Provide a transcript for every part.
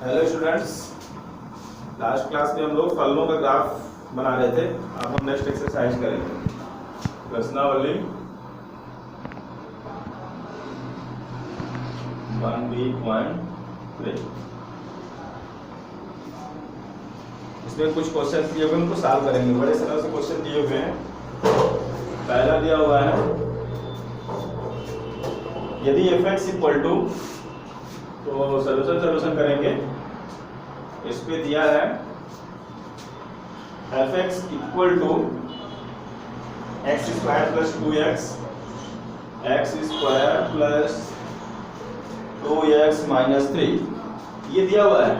Hello students, last class में हम लोग फलनों का ग्राफ बना रहे थे। अब हम नेक्स्ट एक्सरसाइज करेंगे। प्रश्नावली 1B.3। इसमें कुछ क्वेश्चन दिए हुए उनको सॉल्व करेंगे। बड़े सरल से क्वेश्चन दिए हुए हैं। पहला दिया हुआ है, यदि fx इक्वल टू, तो सॉल्यूशन करेंगे। इस पे दिया है fx equal to x square plus 2x, x square plus 2x minus 3, ये दिया हुआ है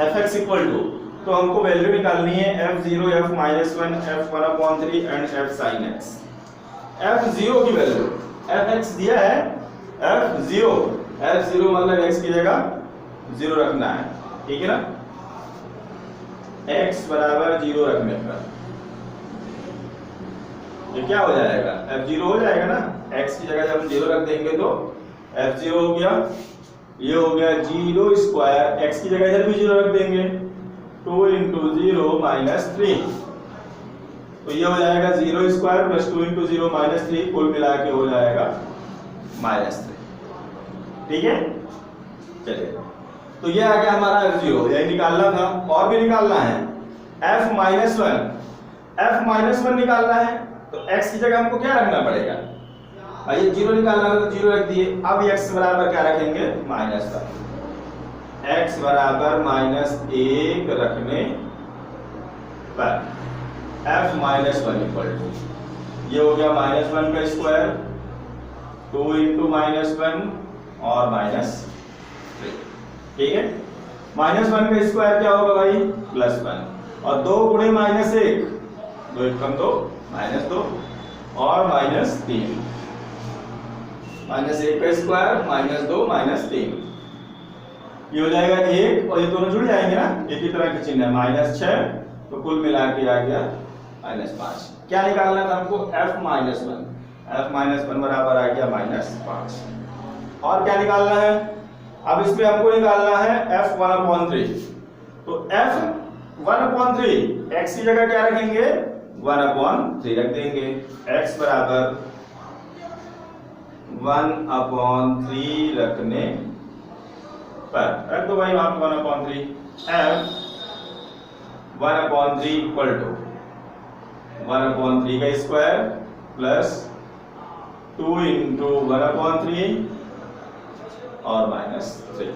fx इक्वल टू। तो हमको वैल्यू निकालनी है f0, f minus 1, f1/3 and f sin x। f0 की वैल्यू, fx दिया है f0, f0 मतलब x की जगह 0 रखना है, ठीक है ना। x बराबर 0 रखने पर ये क्या हो जाएगा, f0 हो जाएगा ना। x की जगह जब हम 0 रख देंगे तो f0 हो गया, ये हो गया 0 स्क्वायर, x की जगह इधर भी 0 रख देंगे, 2 इंटू 0 माइनस 3, तो ये हो जाएगा 0 स्क्वायर प्लस 2 इंटू 0 माइनस 3, कुल मिला के हो जाएगा माइनस 3, ठीक है। चलिए, तो ये आ गया हमारा f0, यही निकालना था। और भी निकालना है f माइनस 1 निकालना है, तो x की जगह हमको क्या रखना पड़ेगा, ये 0 निकालना है तो 0 रख दिए। अब x बराबर क्या रखेंगे, -1, x बराबर -1 रखने पर f माइनस 1 इक्वल टू, ये हो गया -1 का स्क्वायर, 2 इंटू -1 और -3, ठीक है। -1 का स्क्वायर क्या होगा भाई, +1, और 2 गुणे -1, 2 एकम 2, -2 और -3, -1 का स्क्वायर -2 -3, ये हो जाएगा 1, और ये दोनों जुड़ जाएंगे ना, एक ही तरह के चिन्ह है, -6, तो कुल मिला के आ गया -5। क्या निकालना था हमको, f माइनस 1 बराबर आ गया -5। और क्या निकालना है, अब इसमें हमको निकालना है f1/3, तो f1/3 x की जगह क्या रखेंगे, 1/3 रख देंगे। x बराबर 1/3 रखने पर रख दो भाई वहां 1/3, f 1/3 इक्वल टू 1/3 का स्क्वायर प्लस 2 इंटू 1/3 और -3,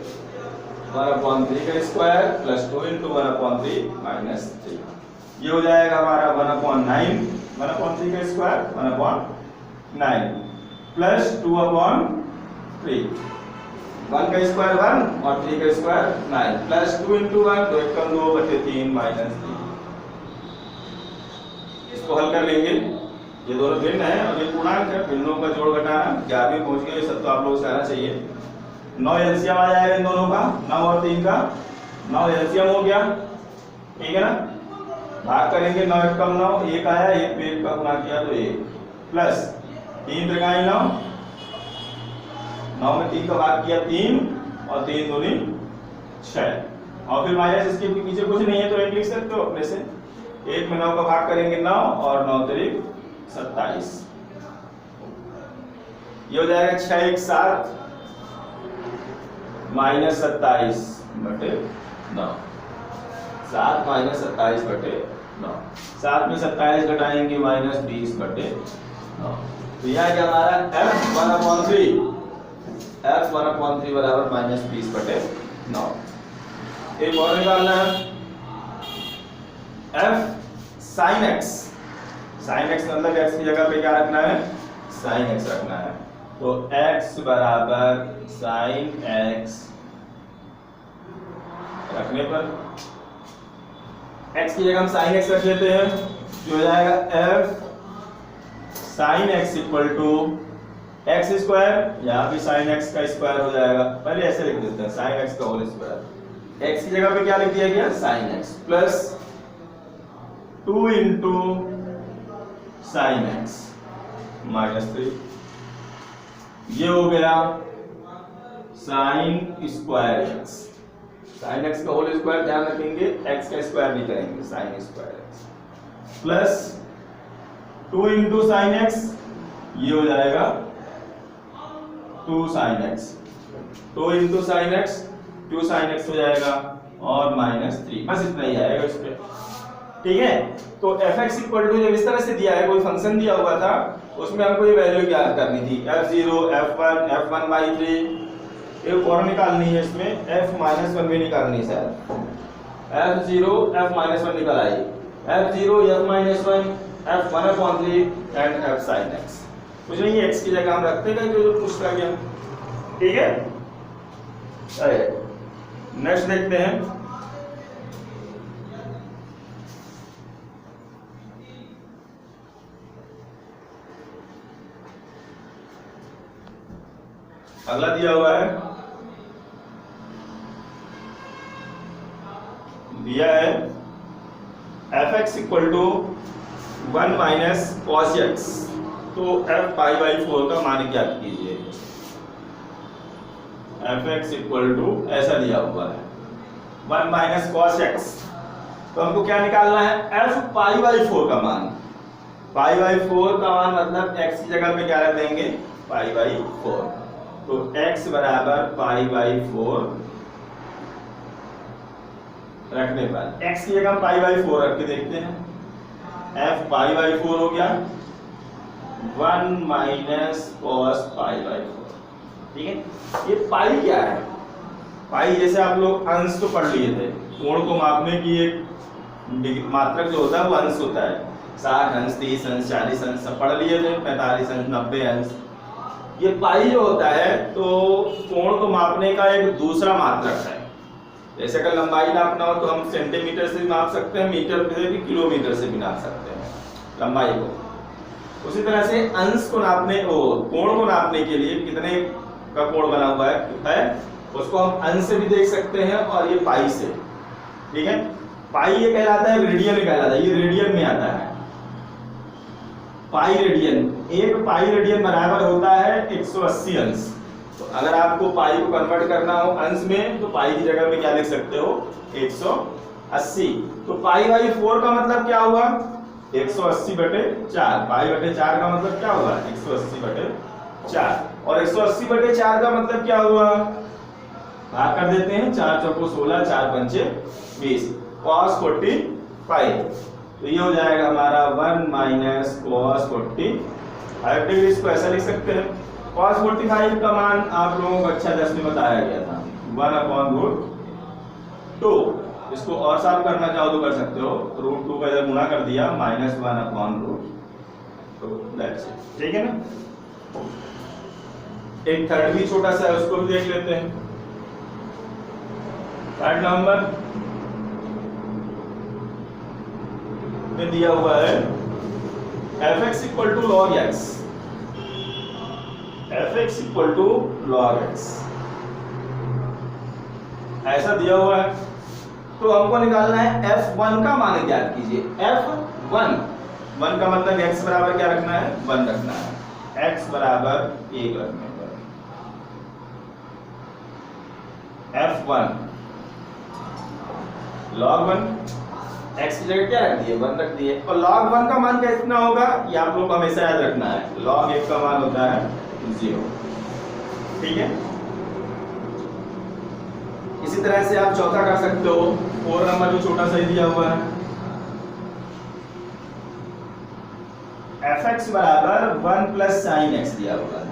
1/3 का स्क्वायर प्लस 2 इंटू 1/3 -3, ये हो जाएगा हमारा 1/9, 1/3 का स्क्वायर 1/9 प्लस 2/3, 1 का स्क्वायर 1 और 3 का स्क्वायर 9 प्लस 2 इंटू 1, तो 1 कम 2/3 -3। इसको हल कर लेंगे, ये दोनों भिन्न है और ये पूर्णांक है, भिन्नों का जोड़ घटाना 11वीं पहुंच गए, ये सब तो आप लोगों से आना चाहिए। 9 एलसीएम आ जाएगा इन दोनों का, 9 और 3 का 9 एलसीएम हो गया, ठीक है ना। भाग करेंगे, 9 एक कम 9, 1 आया, 1 पे 1 का गुणा किया तो 1 प्लस 3 त्रिकाई 9, 9 में 3 का भाग किया 3 और 3 दूनी 6, और फिर माइनस इसके पीछे कुछ नहीं है तो 1 लिख सकते हो अपने से। 1 में 9 का भाग करेंगे 9 और 9 त्रिक 27, ये हो जाएगा 6 1 7 माइनस 27 बटे 9, 7 माइनस 27 बटे 9, 7 में 27 घटाएंगे -20 बटे 9, तो यह क्या हमारा f1/3 बराबर -20 बटे 9। एक और निकालना है f sin x, sin x मतलब x की जगह पे क्या रखना है, sin x रखना है, तो x बराबर sin x रखने पर x की जगह हम sin x रख लेते हैं, जो हो जाएगा f sin x equal to x square, यहाँ भी sin x का स्क्वायर हो जाएगा, पहले ऐसे लिख देते हैं sin x का होल स्क्वायर, x की जगह पे क्या लिख दिया गया, sin x plus 2 into sin x -3, ये हो गया sine square x, sine x का होल स्क्वायर ध्यान रखेंगे, एक्स का स्क्वायर नहीं करेंगे, sine square x plus 2 into sine x, ये हो जाएगा 2 sine x, 2 into sine x 2 sine x हो जाएगा और -3, बस इतना ही आएगा इस पे। ठीक है, तो fx इक्वल टू जब इस तरह से दिया है, कोई फंक्शन दिया हुआ था उसमें हमको ये वैल्यू ज्ञात करनी थी, f0 f1 f1/3, एक और निकालनी है इसमें, f-1 भी निकालनी है शायद, f0 f-1 निकल आई, f0 f-1 f1/3 and f sin x, कुछ नहीं x की जगह हम रखते हैं जो पूछा गया। ठीक है, नेक्स्ट देखते हैं। अगला दिया हुआ है, दिया है fx equal to 1 minus cos x, तो f π/4 का मान ज्ञात कीजिए। fx इक्वल टू ऐसा दिया हुआ है 1 माइनस कॉस एक्स, तो हमको क्या निकालना है, f π/4 का मान, π/4 का मान मतलब x की जगह पे क्या रख देंगे, π/4, तो x बराबर π/4 रखने पर x की जगह हम π/4 रख के देखते हैं, f π/4 हो गया 1 माइनस कॉस π/4। ठीक है, ये पाई क्या है, पाई जैसे आप लोग अंश तो पढ़ लिए थे, कोण को मापने की एक मात्रक जो होता है वो अंश होता है, 60 अंश 30 अंश 40 अंश सब पढ़ लिए थे, 45 अंश 90 अंश। ये पाई जो होता है तो कोण को मापने का एक दूसरा मात्रक है, जैसे अगर लंबाई नापना हो तो हम सेंटीमीटर से भी माप सकते हैं, मीटर से भी, किलोमीटर से भी नाप सकते हैं लंबाई को। उसी तरह से अंश को नापने, कोण को नापने के लिए कितने का कोण बना हुआ है उसको हम अंश से भी देख सकते हैं और ये पाई से। ठीक है, पाई ये कहलाता है रेडियन में कहलाता है, ये रेडियन में आता है पाई रेडियन, एक पाई रेडियन बराबर होता है 180 अंश। तो अगर आपको पाई को कन्वर्ट करना हो अंश में तो पाई की जगह पे क्या लिख सकते हो, 180। तो π/4 का मतलब क्या हुआ, 180/4, π/4 का मतलब क्या हुआ, 180/4, और 180/4 का मतलब क्या हुआ, भाग कर देते हैं, 4 चौको 16, 4 पंचे 20, cos 45, तो ये हो जाएगा हमारा 1 माइनस cos 45 डिग्री। इसको ऐसा लिख सकते हैं, cos 45 का मान आप लोगों को अच्छा 10 में बताया गया था 1/√2। इसको और साफ करना चाहो तो कर सकते हो, √2 का इधर गुणा कर दिया, -1/√2, तो दैट्स इट। ठीक है ना, एक थर्ड भी छोटा सा है उसको भी देख लेते हैं। थर्ड नंबर में दिया हुआ है fx equal to log x, fx equal to log x ऐसा दिया हुआ है, तो हमको निकालना है f1 का मान ज्ञात कीजिए। f1 का मतलब x बराबर क्या रखना है, 1 रखना है, x बराबर 1 रखने पर f1 log 1, x की जगह क्या रख दिए, 1 रख दिए, और log 1 का मान कितना होगा ये आप लोग को हमेशा याद रखना है, log 1 का मान होता है 0। ठीक है, इसी तरह से आप चौथा कर सकते हो, 4 नंबर भी छोटा सा ही दिया हुआ है, fx बराबर 1 प्लस साइन x दिया हुआ है,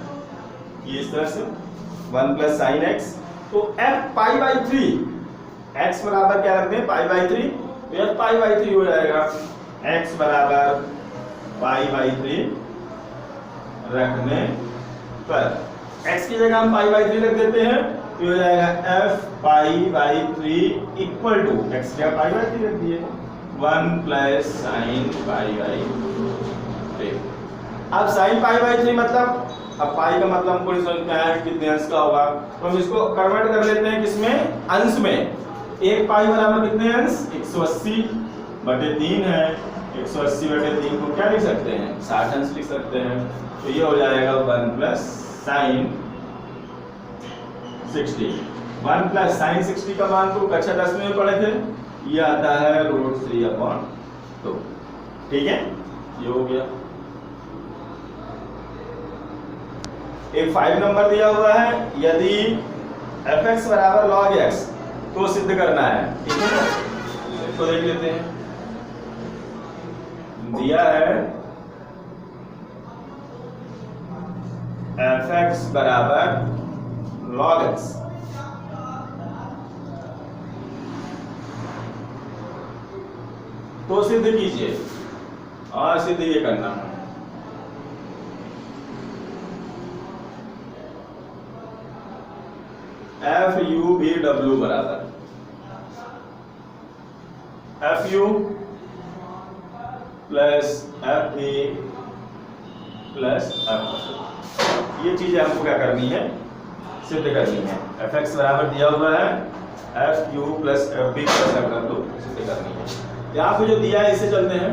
ये इस तरह से 1 प्लस साइन x, तो f π/3, x बराबर क्या रखते हैं, π/3, तो f π/3 हो जाएगा, x बराबर π/3 रखने पर x की जगह हम π/3 रख देते हैं, तो हो जाएगा f π/3 इक्वल टू x क्या π/3 रख दिए 1 प्लस साइन π/3। अब साइन π/3 मतलब, अब पाई का मतलब हमको समझ में आया कितने अंश का होगा, तो हम इसको कन्वर्ट कर लेते हैं किसमें, अंश में। एक पाई बराबर कितने अंश, 180/3 है, 180/3 को क्या लिख सकते हैं, 60 अंश लिख सकते हैं, तो ये हो जाएगा 1 प्लस साइन 60। 1 प्लस साइन 60 का मान तो कक्षा 10 में पढ़े थे, ये आता है √3/2। ठीक है, ये हो गया। एक 5 नंबर दिया हुआ है, यदि fx बराबर log x तो सिद्ध करना है। ठीक है ना, इसको देख लेते हैं। दिया है fx बराबर log x, तो सिद्ध कीजिए। और सिद्ध ये करना है, एफ यू भी डब्ल्यू बराबर एफ यू प्लस एफ भी प्लस एफ। ये चीजें हमको क्या करनी है, सिद्ध करनी है। एफ एक्स बराबर दिया हुआ है, f u plus f b plus f डब्ल्यू सिद्ध करनी है। यहाँ पे जो दिया है इसे चलते हैं।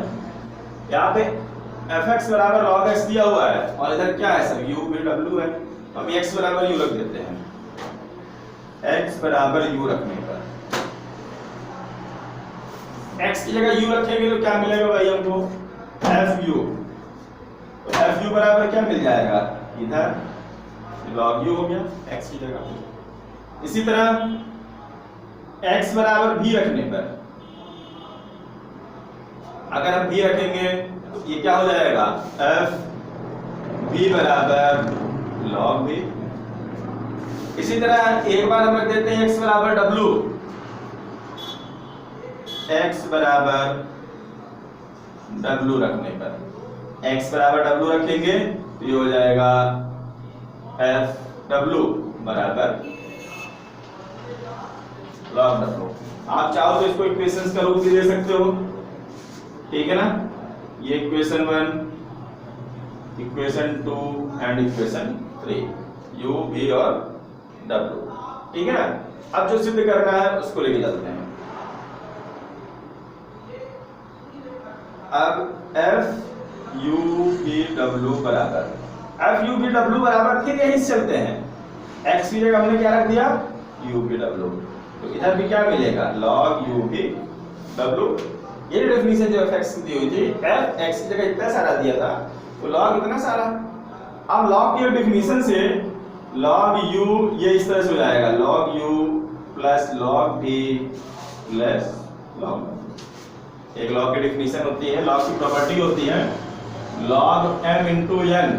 यहाँ पे एफ एक्स बराबर लॉग एक्स दिया हुआ है और इधर क्या है सर, यू भी डब्ल्यू है, तो हम एक्स बराबर यू रख देते हैं। x बराबर u रखने पर x की जगह u रखेंगे तो क्या मिलेगा भाई हमको, एफ यू। तो एफ यू बराबर क्या मिल जाएगा, इधर log u हो गया x की जगह। इसी तरह x बराबर v रखने पर अगर हम v रखेंगे तो ये क्या हो जाएगा, एफ v बराबर log v। इसी तरह एक बार हम रख देते हैं x बराबर w, x बराबर w रखने पर x बराबर w रखेंगे तो ये हो जाएगा एफ w बराबर log w। आप चाहो तो इसको इक्वेशंस का रूप भी दे सकते हो। ठीक है ना, ये equation 1, equation 2 and equation 3, u v और w। ठीक है ना, अब जो सिद्ध करना है उसको लेके चलते हैं। अब एफ यू बी डब्ल्यू बराबर फिर यहीं से चलते हैं। एक्स की जगह हमने क्या रख दिया, यू बी डब्ल्यू, तो इधर भी क्या मिलेगा, लॉग यू बी डब्ल्यू। ये डेफिनेशन जो एफ एक्स की दी हुई थी, एफ एक्स की जगह इतना सारा दिया था तो लॉग इतना सारा। अब लॉग की डेफिनेशन से log u ये इस तरह से हो जाएगा, log u plus log v plus log। एक log की डेफिनेशन होती है, log की प्रॉपर्टी होती है log m इंटू n,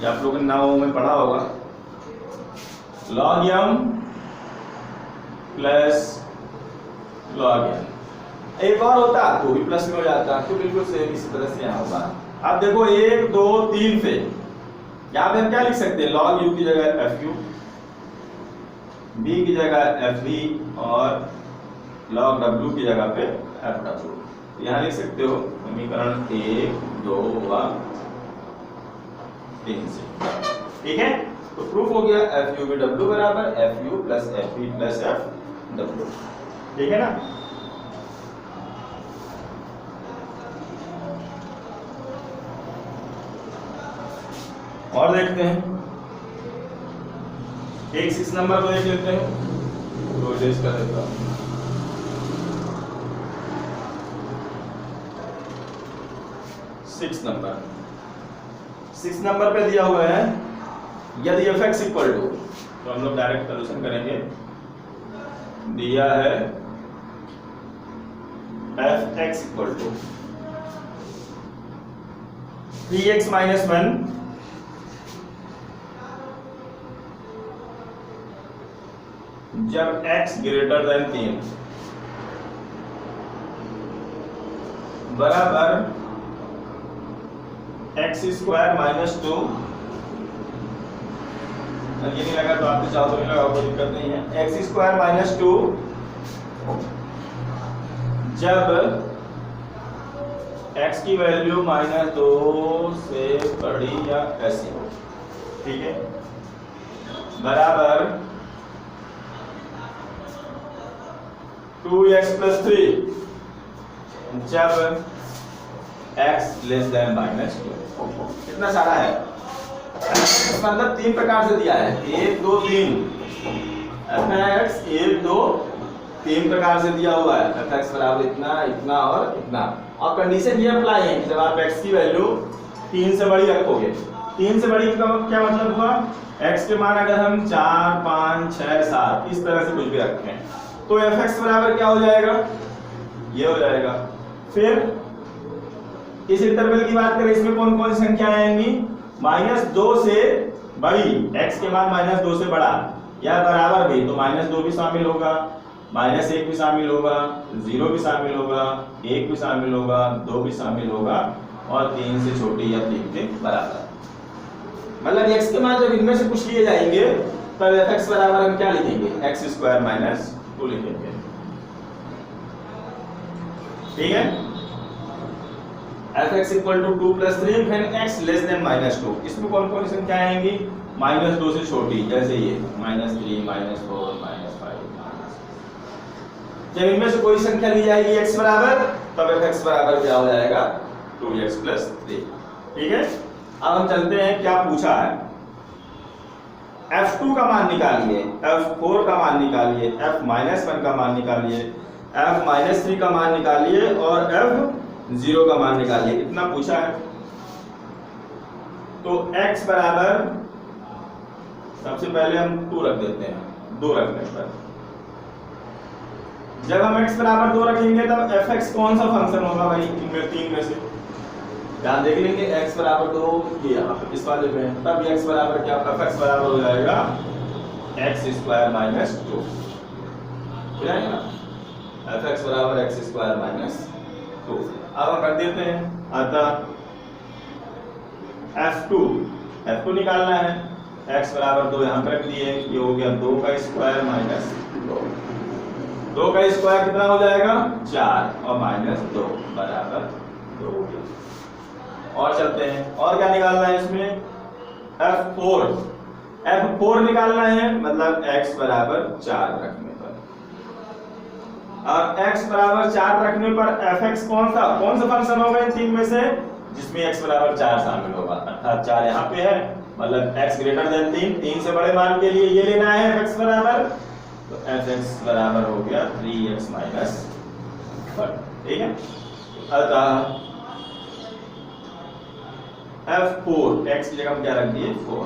ये आप लोगों ने नामों में पढ़ा होगा। log m plus log n, एक और होता तो भी प्लस में हो जाता, तो बिल्कुल सेम इसी तरह से यहाँ होगा। अब देखो 1 2 3 पे यहाँ पे हम क्या लिख सकते हैं, log u की जगह एफ यू, b की जगह एफ बी और log w की जगह पे एफ डब्ल्यू। यहाँ लिख सकते हो समीकरण 1 2 और 3 से। ठीक है, तो प्रूफ हो गया एफ यू बी डब्ल्यू बराबर f u plus f b plus f डब्ल्यू। ठीक है ना, और देखते हैं एक 6 नंबर को देख लेते हैं, तो रेस कर देता हूं। 6 नंबर पे दिया हुआ है, यदि एफ एक्स इक्वल टू, तो हम लोग डायरेक्ट सॉल्यूशन करेंगे। दिया है f x equal to 3x minus 1 जब x ग्रेटर देन 3 बराबर x स्क्वायर माइनस 2। ये नहीं लगा तो आपको चाहो तो नहीं लगा, कोई दिक्कत नहीं है। x स्क्वायर माइनस 2 जब x की वैल्यू -2 से बड़ी या ऐसी हो। ठीक है, बराबर 2x प्लस 3 जब x लेस देन -2। कितना सारा है, इसका मतलब 3 प्रकार से दिया है, 1 2 3। एफ एक्स 1 2 3 प्रकार से दिया हुआ है, एफ एक्स बराबर इतना, इतना और इतना। और कंडीशन ये अप्लाई है कि जब आप एक्स की वैल्यू 3 से बड़ी रखोगे, 3 से बड़ी का क्या मतलब हुआ, एक्स के मान अगर हम 4 5 6 7 इस तरह से कुछ भी रखते हैं तो एफ एक्स बराबर क्या हो जाएगा, ये हो जाएगा। फिर इस इंटरवल की बात करें, इसमें कौन कौन सी संख्याएं आएंगी, -2 से बड़ी, x के मान -2 से बड़ा या बराबर भी, तो -2 भी शामिल होगा, -1 भी शामिल होगा, 0 भी शामिल होगा, 1 भी शामिल होगा, 2 भी शामिल होगा और 3 से छोटी या 3 के बराबर। मतलब x के मान जब इनमें से कुछ लिए जाएंगे तब fx बराबर हम क्या लिखेंगे, x² - 2 लिखेंगे। ठीक है, fx = 2 + 3 फिर x <-2। इसमें कौन कौन सी संख्याएं आएंगी, -2 से छोटी, जैसे ये -3 -4 -5। जब इनमें से कोई संख्या ली जाएगी x बराबर, तब fx बराबर क्या हो जाएगा, 2x + 3। ठीक है, अब हम चलते हैं क्या पूछा है, f2 का मान निकालिए, f4 का मान निकालिए, f-1 का मान निकालिए, f-3 का मान निकालिए और f0 का मान निकालिए, इतना पूछा है। तो x बराबर, सबसे पहले हम 2 रख देते हैं, 2 रखने पर जब हम x बराबर 2 रखेंगे तब fx कौन सा फंक्शन होगा भाई, इनमें 3 में से यहाँ देख लेंगे, x बराबर 2 ये यहाँ पे इस वाले में, तब x बराबर क्या, fx बराबर हो जाएगा x² - 2, ठीक है ना, fx बराबर x² - 2। अब हम कर देते हैं, अतः f2 निकालना है, x बराबर 2 यहाँ पर रख दिए, ये हो गया 2 का स्क्वायर - 2, 2 का स्क्वायर कितना हो जाएगा, 4 और -2 बराबर 2 हो गया। और चलते हैं, और क्या निकालना है इसमें, f4 निकालना है, मतलब x बराबर 4 रखने पर, और x बराबर 4 रखने पर fx कौन सा फंक्शन होगा इन 3 में से, जिसमें x बराबर 4 शामिल होगा, अर्थात 4 यहाँ पे है, मतलब x > 3, 3 से बड़े मान के लिए ये लेना है fx बराबर, तो fx बराबर हो गया 3x - 1। ठीक है, अतः f4 x की जगह हम क्या रख दिए 4,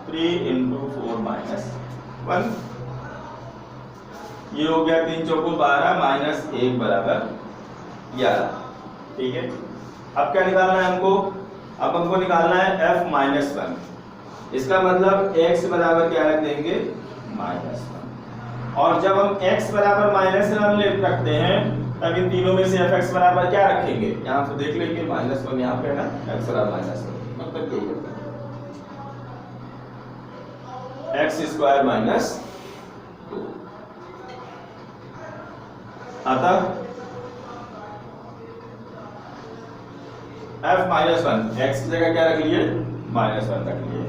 3 × 4 - 1, ये हो गया 3 चौको 12 -1 बराबर 11। ठीक है, अब क्या निकालना है हमको, अब हमको निकालना है f-1, इसका मतलब x बराबर क्या रख देंगे, -1, और जब हम x बराबर -1 रखते हैं तब इन तीनों में से fx बराबर क्या रखेंगे, यहाँ से देख लेंगे, -1 यहाँ पे है ना, x बराबर -1, मतलब यही होता है x² - 2। अतः f-1 x की जगह क्या रख लिए, -1 रख लिए,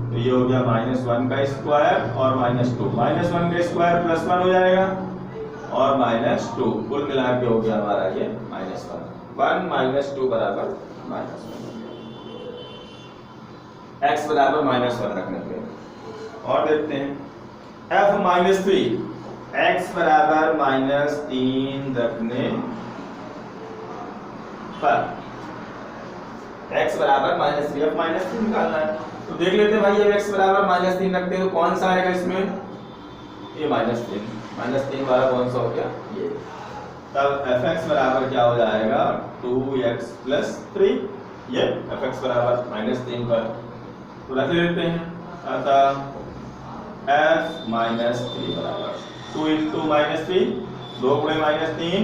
तो ये हो गया -1 का स्क्वायर और -2, -1 का स्क्वायर +1 हो जाएगा और -2, कुल मिला के हो गया हमारा ये -1 - 2 बराबर -1, x बराबर -1 रखने पे। और देखते हैं f-3, x बराबर -3 रखने पर, x बराबर -3, f-3 निकालना है, तो देख लेते हैं भाई, अब x बराबर -3 रखते हैं तो कौन सा आएगा इसमें, ये -3 वाला कौन सा हो गया, ये, तब fx बराबर क्या हो जाएगा, 2x + 3, ये fx बराबर -3 पर तो रख लेते हैं, अतः f-3 बराबर 2 × -3, 2 × -3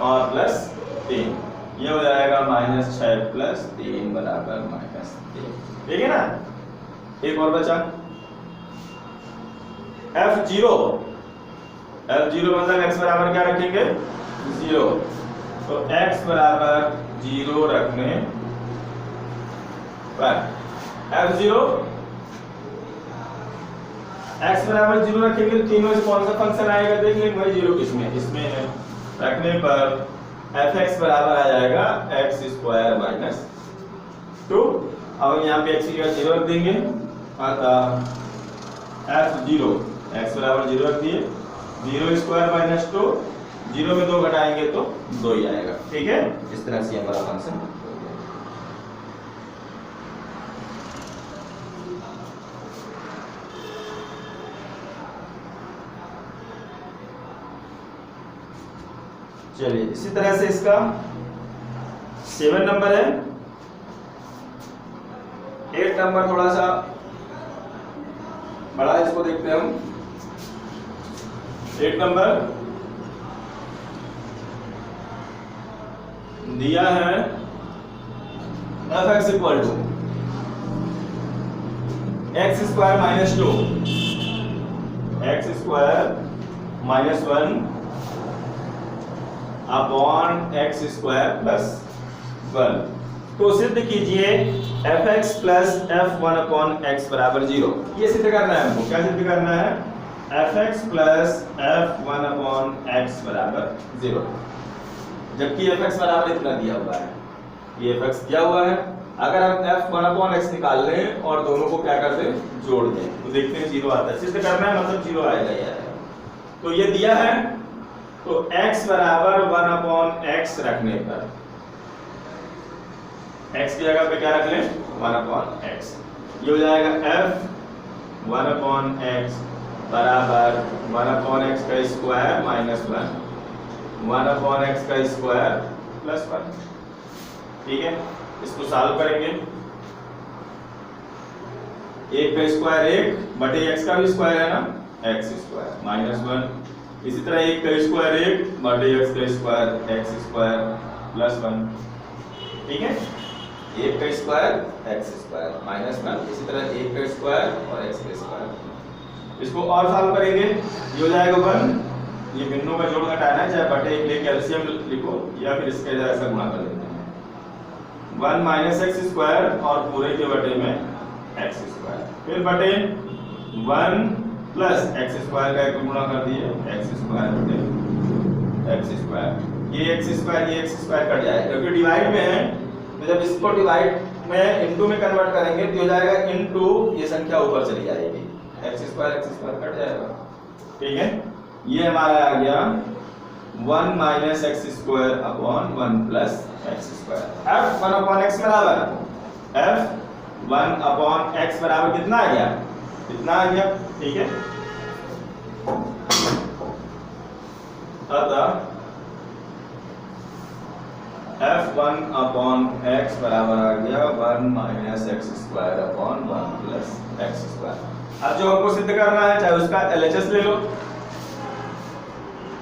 और +3, ये हो जाएगा -6 + 3 बराबर -3। ठीक है ना, एक और बचा f0 मतलब x बराबर क्या रखेंगे, 0, तो x बराबर 0 रखने पर f0 x बराबर 0 रखेंगे तो तीनों से कौन सा फंक्शन आएगा, देख लेंगे भाई, 0 किसमें, इसमें है, रखने पर fx बराबर आ जाएगा x² - 2। अब यहाँ पे x की जगह 0 रख देंगे, अतः f0 x बराबर 0 रख दिए, 0 स्क्वायर माइनस 2, 0 में 2 घटाएंगे तो 2 ही आएगा। ठीक है, इस तरह से हमारा फंक्शन। चलिए इसी तरह से इसका 7 नंबर है। 8 नंबर थोड़ा सा बड़ा है, इसको देखते हैं हम। 8 नंबर दिया है f(x) equal to x square minus 2, x square minus 1 upon x square plus 1। तो सिद्ध कीजिए f(x) plus f(1) upon x बराबर 0। ये सिद्ध करना है हमको। क्या सिद्ध करना है? f(x) plus f(1) upon x बराबर 0, जबकि f(x) बराबर इतना दिया हुआ है। ये f(x) दिया हुआ है। अगर हम f(1) अपॉन x निकाल लें और दोनों को क्या कर दें, जोड़ दें, तो देखते हैं 0 आता है। सिद्ध करना है मतलब 0 आएगा यार। तो ये दिया है, तो x बराबर 1 अपॉन x रखने पर x की जगह पे क्या रख लें, 1 अपॉन x। ये हो जाएगा f 1 अपॉन x बराबर 1 अपॉन x का स्क्वायर माइनस 1, 1 अपॉन x का स्क्वायर प्लस 1। ठीक है, इसको सॉल्व करेंगे। 1 का स्क्वायर 1 बटे x का भी स्क्वायर है ना, x स्क्वायर माइनस 1। इसी तरह 1 का स्क्वायर 1 बटे x का स्क्वायर x स्क्वायर प्लस 1। ठीक है, 1 का स्क्वायर x स्क्वायर माइनस 1, इसी तरह 1 का स्क्वायर और x का स्क्वायर। इसको और सॉल्व करेंगे, ये हो जाएगा 1। ये बिंदु का जोड़ घटाना है, चाहे बटे 1 लेके एलसीएम लिखो या फिर इसके जगह ऐसा गुणा कर लेते हैं। 1 माइनस x स्क्वायर और पूरे के बटे में x स्क्वायर, फिर बटे 1 प्लस एक्स स्क्वायर का एक गुणा कर दिए, एक्स स्क्वायर बटे एक्स स्क्वायर। ये एक्स स्क्वायर कट जाएगा क्योंकि डिवाइड में है, तो जब इसको डिवाइड में इनटू में कन्वर्ट करेंगे तो हो जाएगा इनटू, ये संख्या ऊपर चली जाएगी, एक्स स्क्वायर कट जाएगा। ठीक है, ये हमारा आ गया 1 minus x square upon 1 plus x square. f 1 upon x बराबर f 1 अपॉन x बराबर कितना आ गया, इतना आ गया। ठीक है, अतः f1 अपॉन x बराबर आ गया 1 minus x square upon 1 plus x square. अब जो हमको सिद्ध करना है, चाहे उसका LHS ले लो,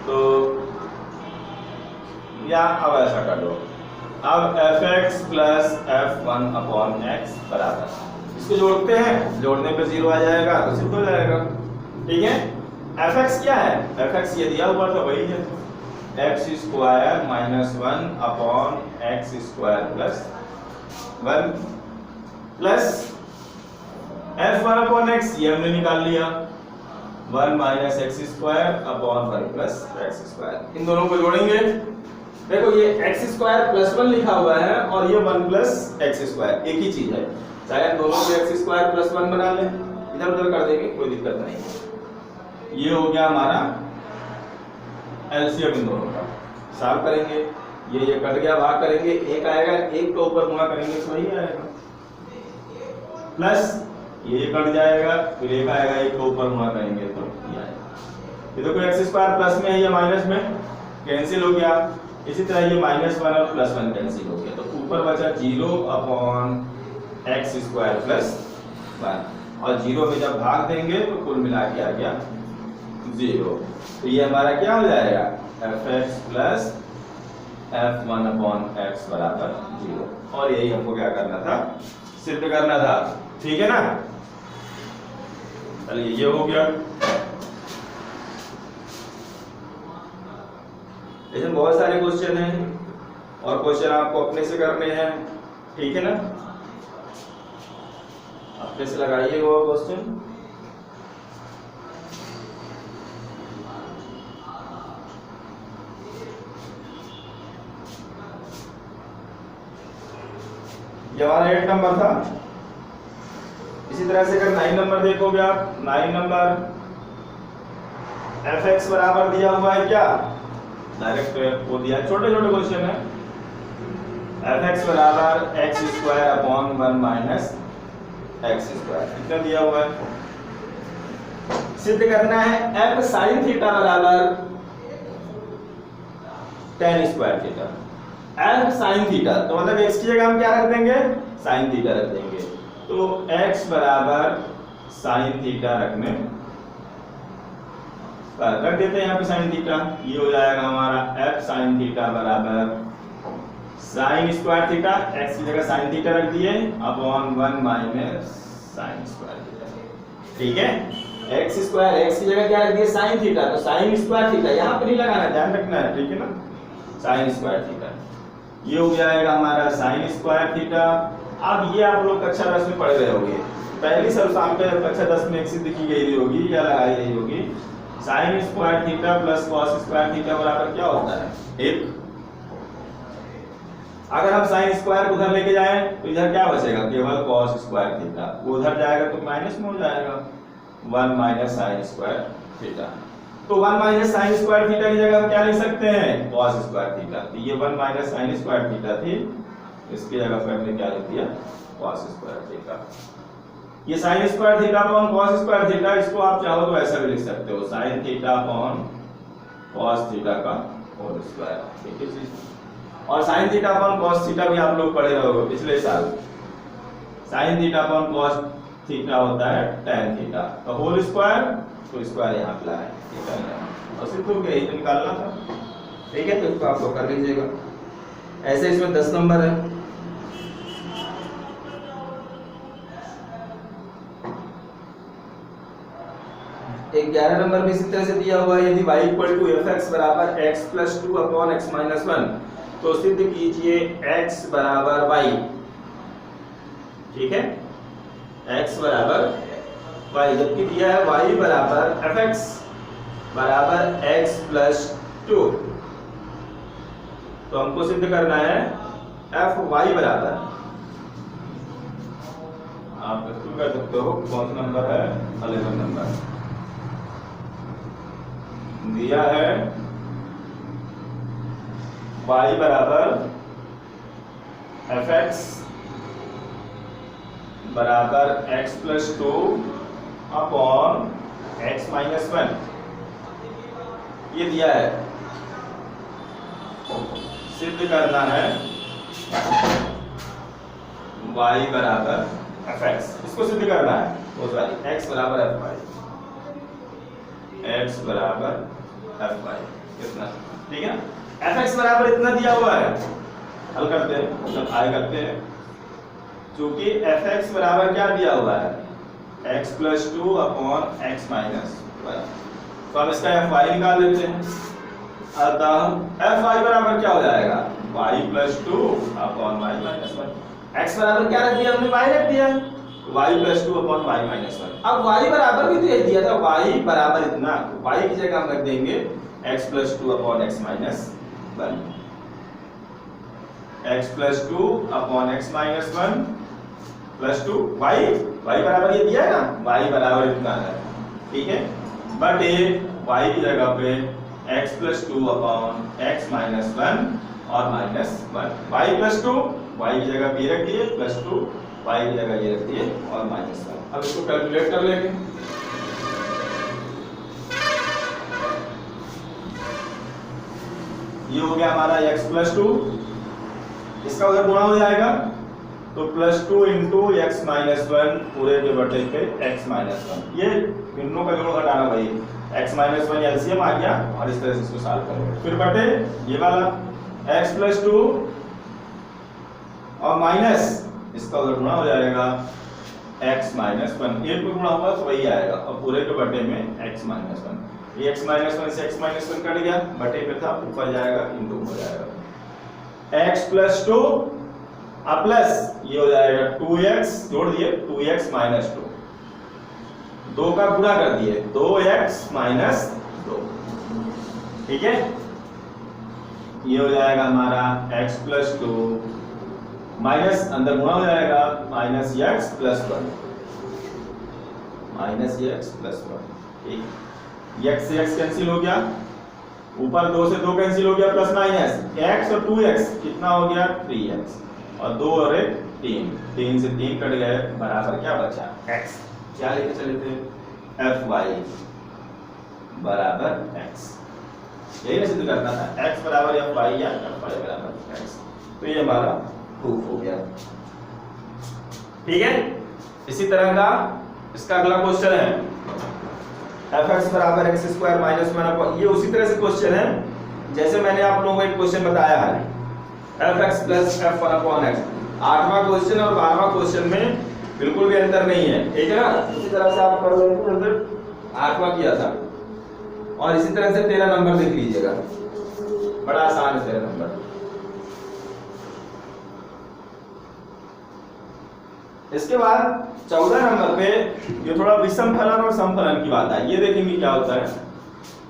तो या अब ऐसा कर लो। अब f(x) plus f1 upon x बराबर, इसको जोड़ते हैं, जोड़ने पे 0 आ जाएगा तो सिद्ध हो जाएगा। ठीक है, f(x) क्या है, f(x) ये दिया हुआ था वही है, x square minus 1 upon x square plus 1 प्लस f1 अपॉन x, ये हमने निकाल लिया 1 minus x square upon 1 plus x square. इन दोनों को जोड़ेंगे, देखो ये x स्क्वायर प्लस 1 लिखा हुआ है और ये 1 प्लस एक्स स्क्वायर एक ही चीज है, चाहे दोनों को x स्क्वायर प्लस 1 बना लें, इधर उधर कर देंगे कोई दिक्कत नहीं है। ये हो गया हमारा एलसीएम इन दोनों का। सॉल्व करेंगे, ये कट गया, भाग करेंगे, एक आएगा, एक के ऊपर गुणा करेंगे तो वही आएगा, प्लस ये कट जाएगा, फिर एक आएगा, एक के ऊपर गुणा करेंगे तो ये आएगा। ये देखो एक्स स्क्वायर प्लस में है, ये माइनस में कैंसिल हो गया, इसी तरह ये माइनस 1 और प्लस 1 कैंसिल हो गया, तो ऊपर बचा 0 अपॉन एक्स स्क्वायर प्लस 1, और 0 में जब भाग देंगे तो कुल मिला के आ गया 0। तो ये हमारा क्या हो जाएगा, f(x) plus f1 upon x बराबर 0। और यही हमको क्या करना था, सिद्ध करना था। ठीक है ना, चलिए ये हो गया। इसमें बहुत सारे क्वेश्चन हैं और क्वेश्चन आपको अपने से करने हैं। ठीक है ना, अपने से लगाइए वो क्वेश्चन। ये हमारा 8 नंबर था। इसी तरह से अगर 9 नंबर देखोगे आप, 9 नंबर एफ एक्स बराबर दिया हुआ है क्या, डायरेक्ट वो दिया, छोटे छोटे क्वेश्चन है। एफ एक्स बराबर x square upon 1 minus x square, कितना दिया हुआ है। सिद्ध करना है एफ साइन थीटा बराबर tan square theta. F sine theta तो मतलब एक्स की जगह हम क्या रख देंगे, साइन थीटा रख देंगे। तो x बराबर साइन थीटा रखने रख देते हैं यहाँ पे साइन थीटा, ये हो जाएगा हमारा f साइन थीटा बराबर साइन स्क्वायर थीटा, x की जगह साइन थीटा रख दिए upon 1 minus sine square theta. ठीक है, x स्क्वायर x की जगह क्या रख दिए साइन थीटा, तो साइन स्क्वायर थीटा यहाँ पे नहीं लगाना, ध्यान रखना है। ठीक है ना, साइन स्क्वायर थीटा ये हो जाएगा हमारा साइन स्क्वायर थीटा। अब ये आप लोग कक्षा 10 में पढ़ रहे होंगे, पहली सब शाम पे कक्षा 10 में एक सिद्ध की गई होगी या लगाई गई होगी, sine square theta plus cos square theta बराबर क्या होता है, 1। अगर हम साइन स्क्वायर उधर लेके जाएं तो इधर क्या बचेगा, केवल कॉस स्क्वायर थीटा, वो उधर जाएगा तो माइनस में हो जाएगा 1 माइनस साइन स्क्वायर थीटा। तो 1 माइनस साइन स्क्वायर थीटा की जगह हम क्या लिख सकते हैं, कॉस स्क्वायर थीटा। तो ये 1 माइनस साइन स्क्वायर थीटा थी, इसकी जगह पर हमने क्या लिख दिया, कॉस स्क्वायर थीटा। ये sine square theta upon cos square theta, इसको आप चाहो तो ऐसा भी लिख सकते हो, sine theta upon cos theta का होल स्क्वायर। ठीक है, और sine theta upon cos theta भी आप लोग पढ़े रहोगे पिछले साल। Sine theta upon cos theta होता है tan थीटा, तो होल स्क्वायर, तो स्क्वायर यहाँ पे लाए थीटा और सिर्फ तो यही तो निकालना था। ठीक है, तो इसको आप लोग कर लीजिएगा। ऐसे इसमें 10 नंबर है। एक 11 नंबर भी इसी तरह से दिया हुआ है, यदि y equal to f x बराबर x plus 2 upon x minus 1, तो सिद्ध कीजिए x बराबर y। ठीक है, x बराबर y, जबकि दिया है y बराबर एफ एक्स बराबर x प्लस 2, तो हमको सिद्ध करना है एफ वाई बराबर, आप बिल्कुल कर सकते हो, कौन सा नंबर है, 11 नंबर दिया है y बराबर एफ एक्स बराबर x plus 2 upon x minus 1, ये दिया है। सिद्ध करना है y बराबर एफ एक्स, इसको सिद्ध करना है, वो सॉरी x बराबर एफ वाई, x बराबर एफ वाई इतना। ठीक है, एफ एक्स बराबर इतना दिया हुआ है, हल करते हैं, मतलब आगे करते हैं। क्योंकि एफ एक्स बराबर क्या दिया हुआ है, x plus 2 upon x minus 1, तो हम इसका एफ वाई निकाल लेते हैं। अतः एफ वाई बराबर क्या हो जाएगा, y plus 2 upon y minus 1। x बराबर क्या रख दिया हमने, y रख दिया, y plus 2 upon y minus 1। अब y बराबर भी तो दिया था, y बराबर इतना, y की जगह हम रख देंगे x plus 2 upon x minus 1, x plus 2 upon x minus 1 plus 2, y बराबर ये दिया है ना, y बराबर इतना है। ठीक है, बट ये y की जगह पे x plus 2 upon x minus 1 और माइनस 1, y प्लस 2, y की जगह b रख दिए, प्लस 2, y की जगह ये रख दिए और माइनस 1। अब इसको कैलकुलेट कर लेंगे। ये हो गया हमारा x प्लस 2, इसका उधर गुणा हो जाएगा, तो प्लस 2 इंटू एक्स माइनस 1 पूरे के बटे पे x माइनस 1, ये तीनों का जोड़ घटाना भाई, x माइनस 1 एलसीएम आ गया, और इस तरह से इसको सॉल्व करेंगे। फिर बटे ये वाला x प्लस 2 और माइनस इसका उधर गुणा हो जाएगा x माइनस 1, एक में गुणा होगा तो वही आएगा, और पूरे के बटे में x माइनस 1, ये x माइनस 1 से x माइनस 1 कट गया, बटे पे था, ऊपर जाएगा, इंटू हो जाएगा x प्लस 2 प्लस ये हो जाएगा 2x, जोड़ दिए 2x माइनस 2, 2 का गुणा कर दिए 2x माइनस 2। ठीक है, ये हो जाएगा हमारा x प्लस 2 माइनस अंदर गुणा हो जाएगा minus x plus 1, minus x plus 1। ठीक, x से x कैंसिल हो गया, ऊपर 2 से 2 कैंसिल हो गया, प्लस माइनस x और 2x कितना हो गया 3x और 2 और 1 3, 3 से 3 कट गए, बराबर क्या बचा x। क्या लेके चले थे fy बराबर x, यही ना सिद्ध करना था, x बराबर fy या fy बराबर x। तो ये हमारा प्रूफ हो गया। ठीक है, इसी तरह का इसका अगला क्वेश्चन है fx बराबर x स्क्वायर माइनस 1। ये उसी तरह से क्वेश्चन है जैसे मैंने आप लोगों को एक क्वेश्चन बताया है fx प्लस f1/x। 8वां क्वेश्चन और 12वां क्वेश्चन में बिल्कुल भी अंतर नहीं है, ठीक है ना। इसी तरह से आप कर लेंगे, 8वां किया था और इसी तरह से 13 नंबर देख लीजिएगा, बड़ा आसान है 13 नंबर। इसके बाद 14 नंबर पे ये थोड़ा विषम फलन और समफलन की बात है। ये देखेंगे क्या होता है,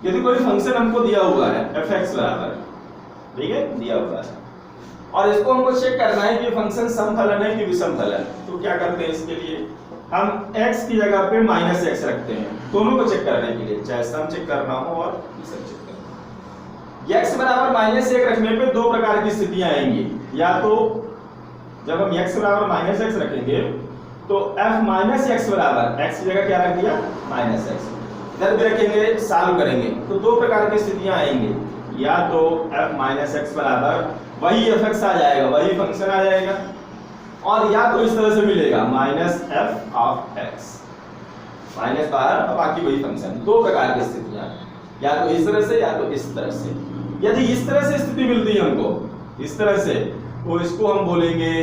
यदि कोई फंक्शन हमको दिया हुआ है fx बराबर, ठीक है, दिया हुआ है और इसको हमको चेक करना है कि फंक्शन समफलन है कि विषम फलन। तो क्या करते हैं, इसके लिए हम x की जगह पे -x रखते हैं, दोनों को चेक करने के लिए, चाहे सम चेक करना हो और विषम चेक करना हो। x बराबर -1 रखने पे दो प्रकार की स्थितियां आएंगी, या तो जब हम x बराबर -x रखेंगे तो f माइनस x बराबर x की जगह क्या रख दिया -x, इधर भी रखेंगे, सॉल्व करेंगे तो दो प्रकार की स्थितियां आएंगी, या तो f माइनस x बराबर वही fx आ जाएगा, वही फंक्शन आ जाएगा, और या तो इस तरह से मिलेगा -f ऑफ x, माइनस बाहर और बाकी वही फंक्शन। दो प्रकार की स्थितियां, या तो इस तरह से या तो इस तरह से। यदि इस तरह से स्थिति मिलती है हमको, इस तरह से, तो इसको हम बोलेंगे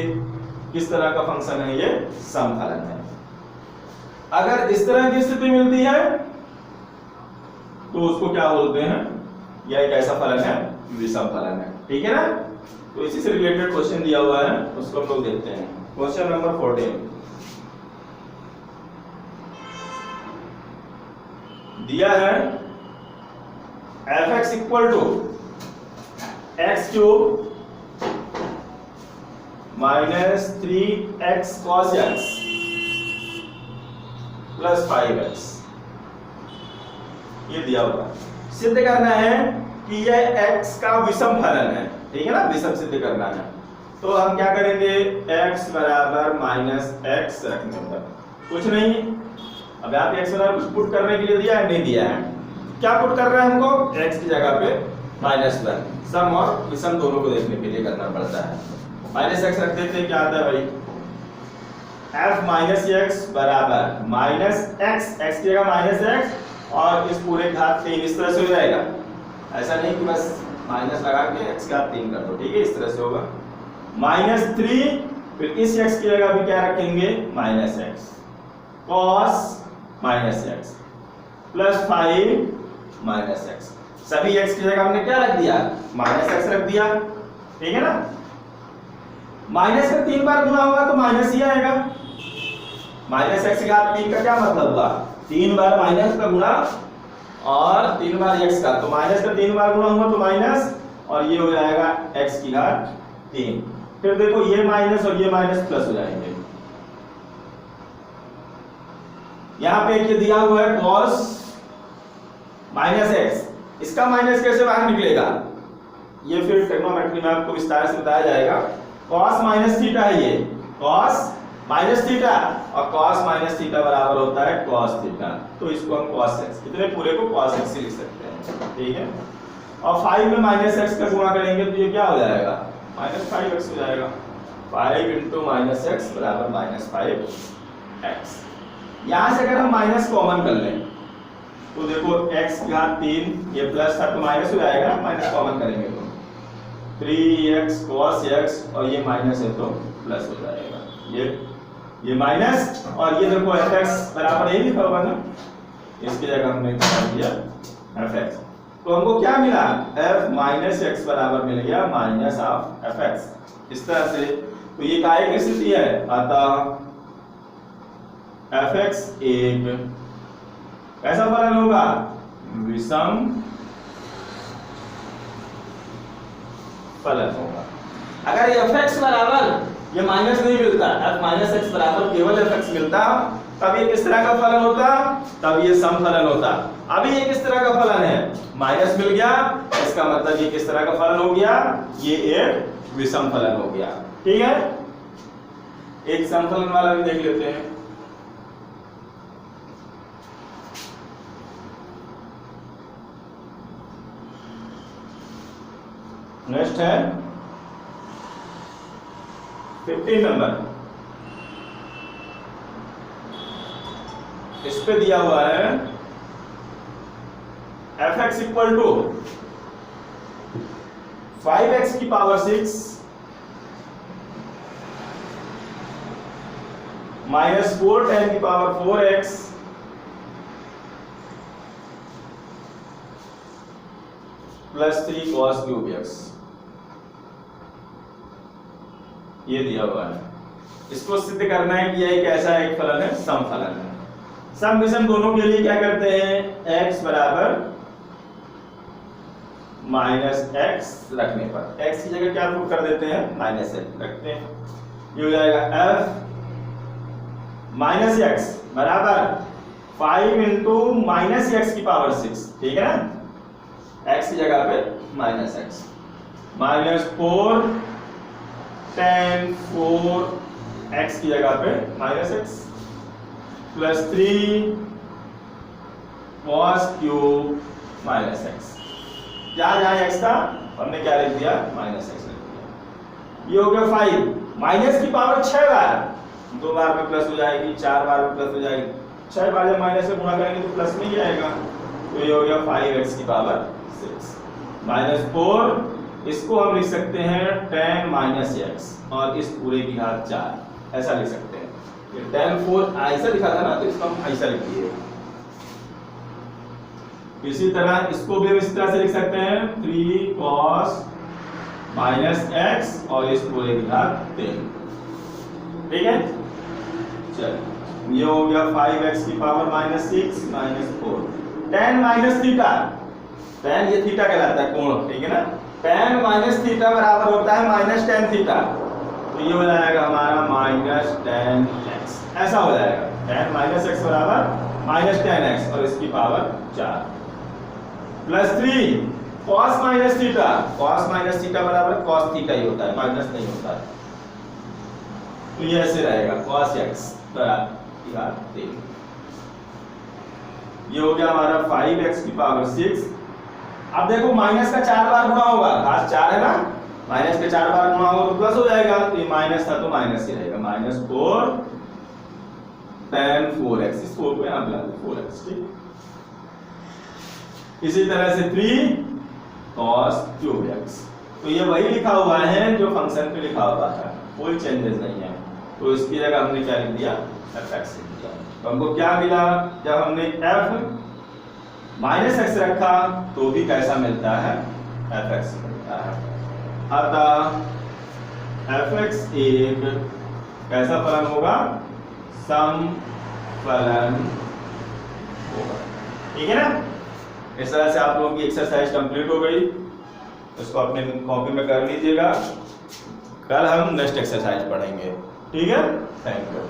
किस तरह का फंक्शन है, ये समफलन है। अगर इस तरह की स्थिति मिलती है तो उसको क्या बोलते हैं, यह एक ऐसा फलन है विषम फलन है, ठीक है ना। तो इसी से रिलेटेड क्वेश्चन दिया हुआ है, उसको हम लोग देखते हैं। क्वेश्चन नंबर 14 दिया है fx equal to x cube minus 3x cos x plus 5x, ये दिया हुआ। सिद्ध करना है कि यह x का विषम फलन है, ठीक है ना, विषम सिद्ध करना है। तो हम क्या करेंगे, x बराबर -x रखने पर कुछ नहीं, अब यहाँ पे x बराबर कुछ पुट करने के लिए दिया है, नहीं दिया है, क्या पुट कर रहा है हमको, x की जगह पे -1। सम और विषम दोनों को देखने के लिए करना पड़ता है। -x रख देते हैं, क्या आता है भाई, f माइनस x बराबर -x, x की जगह -x और इस पूरे घात 3, इस तरह से हो जाएगा। ऐसा नहीं कि बस माइनस लगा के x घात 3 कर दो, ठीक है, इस तरह से होगा। -3, फिर इस x की जगह भी क्या रखेंगे -x cos -x plus 5 -x, सभी x की जगह हमने क्या रख दिया, -x रख दिया, ठीक है ना। माइनस का 3 बार गुना होगा तो माइनस ही आएगा। -x घात 3 का क्या मतलब हुआ, 3 बार माइनस का गुणा और 3 बार x का, तो माइनस का 3 बार गुणा हुआ तो माइनस, और ये हो जाएगा x की घात 3। फिर देखो ये माइनस और ये माइनस प्लस हो जाएंगे। यहाँ पे ये दिया हुआ है cos -x, इसका माइनस कैसे बाहर निकलेगा, ये फिर ट्रिग्नोमेट्री में आपको विस्तार से बताया जाएगा। cos माइनस थीटा है ये, cos माइनस थीटा, और cos माइनस थीटा बराबर होता है cos थीटा, तो इसको हम cos x, इतने पूरे को cos x से लिख सकते हैं, ठीक है। और 5 में -x का गुणा करेंगे तो ये क्या हो जाएगा, -5x हो जाएगा। 5 × -x बराबर -5x। यहां से अगर हम माइनस कॉमन कर लें तो देखो x घात 3, ये प्लस था तो माइनस हो जाएगा, माइनस कॉमन करेंगे तो 3x cos x, और ये माइनस है तो प्लस हो जाएगा, ये माइनस, और ये देखो fx बराबर यही लिखा होगा ना, इसकी जगह हमने कर दिया fx, तो हमको क्या मिला, f माइनस x बराबर मिल गया माइनस ऑफ fx, इस तरह से। तो ये काय की स्थिति है, अतः fx एक कैसा फलन होगा, विषम फलन होगा। अगर ये fx बराबर ये माइनस नहीं मिलता, f माइनस x बराबर केवल fx मिलता, तब ये किस तरह का फलन होता, तब ये समफलन होता। अभी ये किस तरह का फलन है, माइनस मिल गया, इसका मतलब ये किस तरह का फलन हो गया, ये एक विषम फलन हो गया। ठीक है, एक समफलन वाला भी देख लेते हैं। नेक्स्ट है 15 नंबर, इस पे दिया हुआ है f(x) इक्वल टू 5x की पावर 6 माइनस 4 10 की power 4x plus 3 cos cube x, ये दिया हुआ है। इसको सिद्ध करना है कि यह एक ऐसा एक फलन है, समफलन है। सम विषम दोनों के लिए क्या करते हैं, x बराबर माइनस x रखने पर x की जगह क्या पुट कर देते हैं, माइनस x रखते हैं। ये हो जाएगा f माइनस x बराबर 5 इंटू माइनस x की पावर 6, ठीक है ना, x की जगह पे माइनस x, माइनस 4 10 4 x की जगह पे minus x plus 3 cos cube minus x, जहां जहां x था हमने क्या लिख दिया, माइनस x लिख दिया। ये हो गया 5 माइनस की पावर 6 बार, 2 बार में प्लस हो जाएगी, 4 बार में प्लस हो जाएगी, 6 बार जब माइनस से गुणा करेंगे तो प्लस में ही आएगा। तो ये हो गया 5x की पावर 6 माइनस 4, इसको हम लिख सकते हैं 10 माइनस x और इस पूरे की घात 4, ऐसा लिख सकते हैं। ये 10 4 ऐसा लिखा था ना, तो इसको हम ऐसा लिख दिए। इसी तरह इसको भी हम इस तरह से लिख सकते हैं 3 cos माइनस x और इस पूरे की घात 3, ठीक है। चलिए, ये हो गया 5x की power minus 6 minus 4, 10 minus theta, tan ये थीटा कहलाता है कोण, ठीक है ना, tan माइनस थीटा बराबर होता है माइनस tan थीटा, तो ये हो जाएगा हमारा माइनस tan x, ऐसा हो जाएगा tan माइनस x बराबर माइनस tan x और इसकी power 4 plus 3 cos minus theta, cos minus theta बराबर cos थीटा ही होता है, माइनस नहीं होता है, तो ये ऐसे रहेगा cos x बराबर 3। ये हो गया हमारा 5x की पावर 6। अब देखो माइनस का 4 बार गुणा होगा, घात 4 है ना, माइनस के 4 बार गुणा होगा तो प्लस हो जाएगा, तो ये माइनस था तो माइनस ही रहेगा, माइनस 4 tan 4x, इस 4 को यहां मिला दो 4x, ठीक। इसी तरह से 3 cos क्यूब x, तो ये वही लिखा हुआ है जो फंक्शन पे लिखा हुआ था, कोई चेंजेस नहीं है, तो इसकी जगह हमने क्या लिख दिया, f(x) लिख दिया। तो हमको क्या मिला, जब हमने f माइनस x रखा तो भी कैसा मिलता है, f(x) मिलता है। अतः f(x) एक कैसा फलन होगा, समफलन होगा, ठीक है ना। इस तरह से आप लोगों की एक्सरसाइज कंप्लीट हो गई, इसको अपने कॉपी में कर लीजिएगा, कल हम नेक्स्ट एक्सरसाइज पढ़ेंगे, ठीक है। Thank you.